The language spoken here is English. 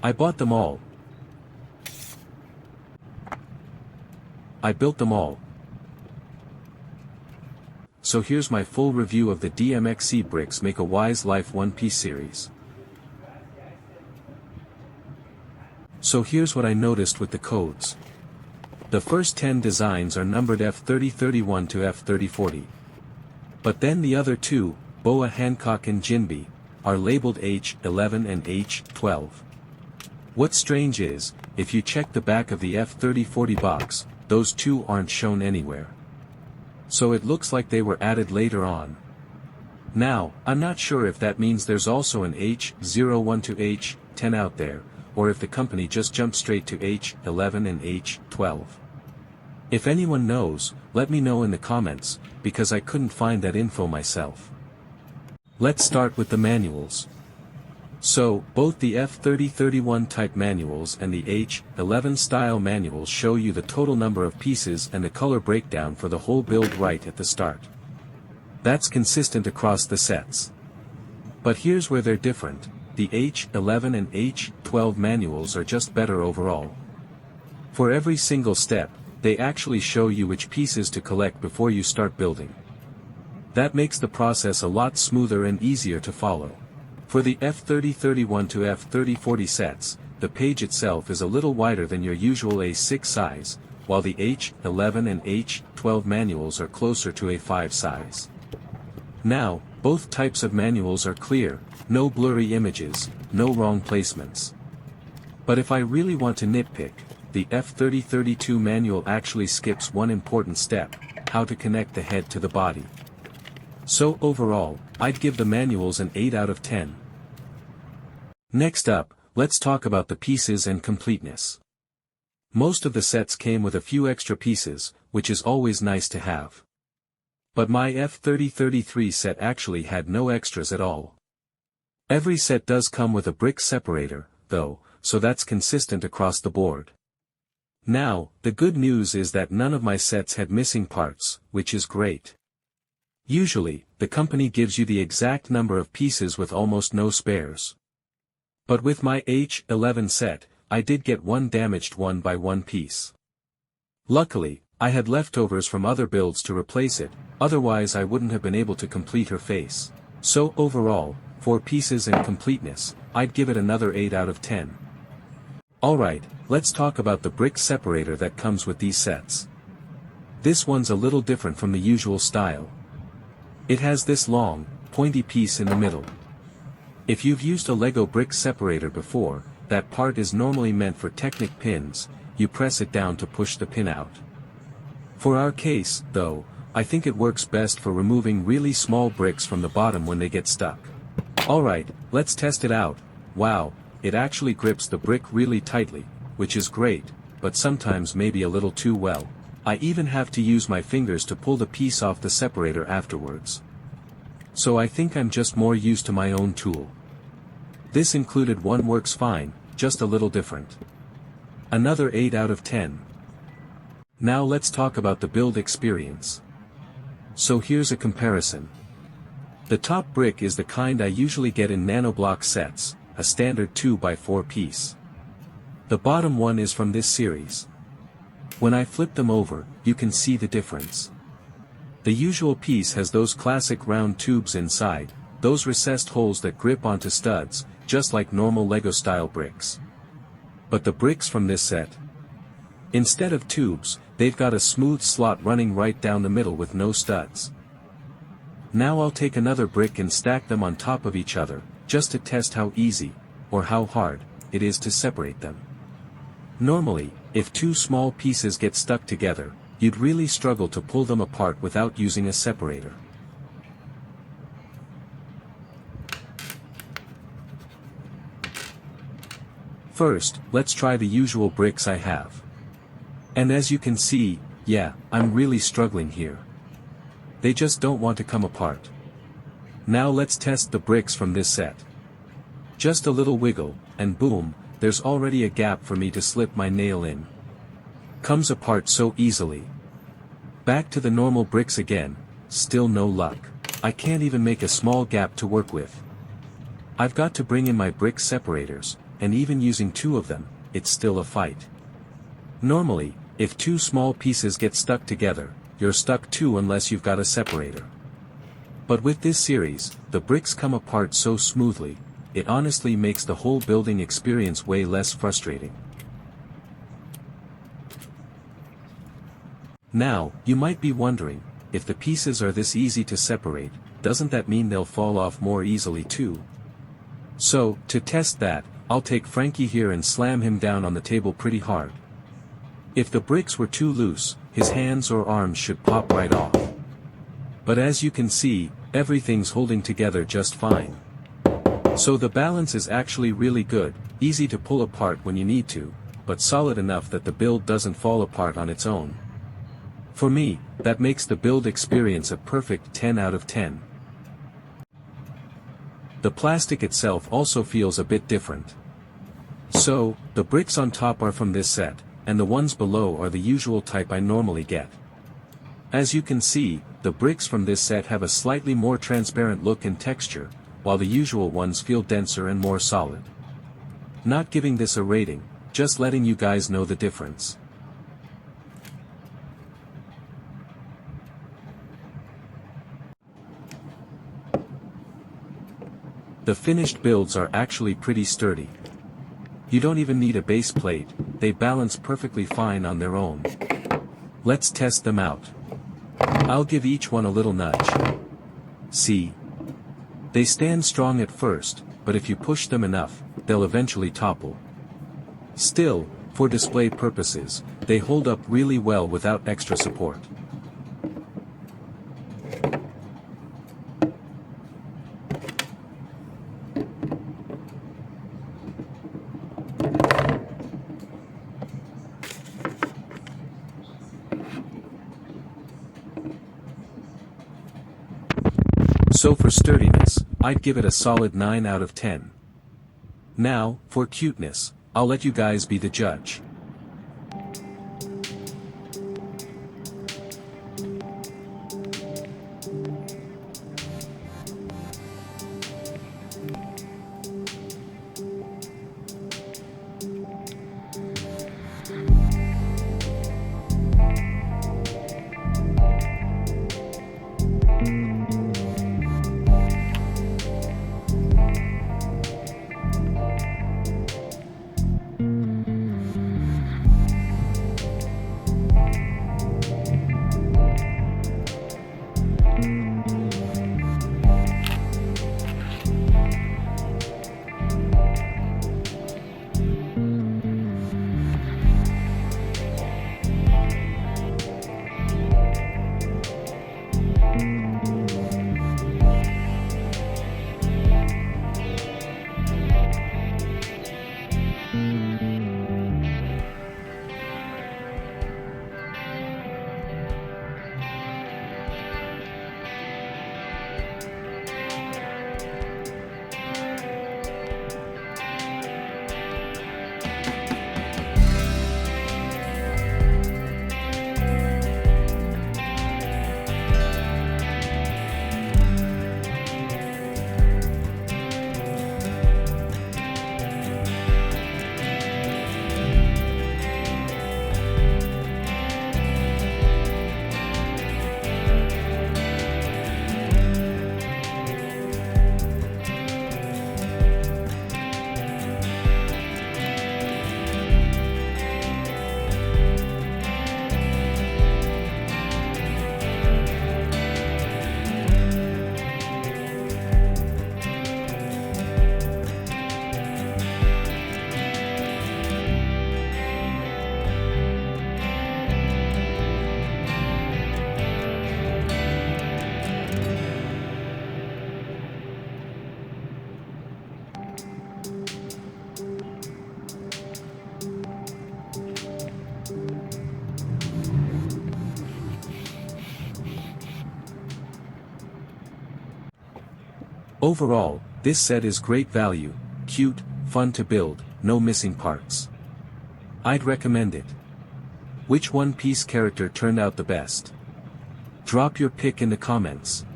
I bought them all. I built them all. So here's my full review of the DMXC Bricks Make a Wise Life One Piece series. So here's what I noticed with the codes. The first 10 designs are numbered F3031 to F3040. But then the other two, Boa Hancock and Jinbe, are labeled H-11 and H-12. What's strange is, if you check the back of the F3040 box, those two aren't shown anywhere. So it looks like they were added later on. Now, I'm not sure if that means there's also an H-01 to H-10 out there, or if the company just jumped straight to H-11 and H-12. If anyone knows, let me know in the comments, because I couldn't find that info myself. Let's start with the manuals. So, both the F3031 type manuals and the H-11 style manuals show you the total number of pieces and the color breakdown for the whole build right at the start. That's consistent across the sets. But here's where they're different. The H-11 and H-12 manuals are just better overall. For every single step, they actually show you which pieces to collect before you start building. That makes the process a lot smoother and easier to follow. For the F3031 to F3040 sets, the page itself is a little wider than your usual A6 size, while the H-11 and H-12 manuals are closer to A5 size. Now, both types of manuals are clear, no blurry images, no wrong placements. But if I really want to nitpick, the F3032 manual actually skips one important step: how to connect the head to the body. So overall, I'd give the manuals an 8 out of 10. Next up, let's talk about the pieces and completeness. Most of the sets came with a few extra pieces, which is always nice to have. But my F3033 set actually had no extras at all. Every set does come with a brick separator, though, so that's consistent across the board. Now, the good news is that none of my sets had missing parts, which is great. Usually, the company gives you the exact number of pieces with almost no spares. But with my H-11 set, I did get one damaged one by one piece. Luckily, I had leftovers from other builds to replace it, otherwise I wouldn't have been able to complete her face. So overall, for pieces and completeness, I'd give it another 8 out of 10. Alright, let's talk about the brick separator that comes with these sets. This one's a little different from the usual style. It has this long, pointy piece in the middle. If you've used a Lego brick separator before, that part is normally meant for Technic pins. You press it down to push the pin out. For our case, though, I think it works best for removing really small bricks from the bottom when they get stuck. Alright, let's test it out. Wow, it actually grips the brick really tightly, which is great, but sometimes maybe a little too well. I even have to use my fingers to pull the piece off the separator afterwards. So I think I'm just more used to my own tool. This included one works fine, just a little different. Another 8 out of 10. Now let's talk about the build experience. So here's a comparison. The top brick is the kind I usually get in nanoblock sets, a standard 2x4 piece. The bottom one is from this series. When I flip them over, you can see the difference. The usual piece has those classic round tubes inside, those recessed holes that grip onto studs, just like normal Lego-style bricks. But the bricks from this set, instead of tubes, they've got a smooth slot running right down the middle with no studs. Now I'll take another brick and stack them on top of each other, just to test how easy, or how hard, it is to separate them. Normally, if two small pieces get stuck together, you'd really struggle to pull them apart without using a separator. First, let's try the usual bricks I have. And as you can see, yeah, I'm really struggling here. They just don't want to come apart. Now let's test the bricks from this set. Just a little wiggle, and boom, there's already a gap for me to slip my nail in. Comes apart so easily. Back to the normal bricks again, still no luck. I can't even make a small gap to work with. I've got to bring in my brick separators, and even using 2 of them, it's still a fight. Normally, if 2 small pieces get stuck together, you're stuck too unless you've got a separator. But with this series, the bricks come apart so smoothly, it honestly makes the whole building experience way less frustrating. Now, you might be wondering, if the pieces are this easy to separate, doesn't that mean they'll fall off more easily too? So, to test that, I'll take Frankie here and slam him down on the table pretty hard. If the bricks were too loose, his hands or arms should pop right off. But as you can see, everything's holding together just fine. So the balance is actually really good, easy to pull apart when you need to, but solid enough that the build doesn't fall apart on its own. For me, that makes the build experience a perfect 10 out of 10. The plastic itself also feels a bit different. So, the bricks on top are from this set, and the ones below are the usual type I normally get. As you can see, the bricks from this set have a slightly more transparent look and texture, while the usual ones feel denser and more solid. Not giving this a rating, just letting you guys know the difference. The finished builds are actually pretty sturdy. You don't even need a base plate, they balance perfectly fine on their own. Let's test them out. I'll give each one a little nudge. See? They stand strong at first, but if you push them enough, they'll eventually topple. Still, for display purposes, they hold up really well without extra support. So for sturdiness, I'd give it a solid 9 out of 10. Now, for cuteness, I'll let you guys be the judge. Overall, this set is great value, cute, fun to build, no missing parts. I'd recommend it. Which One Piece character turned out the best? Drop your pick in the comments.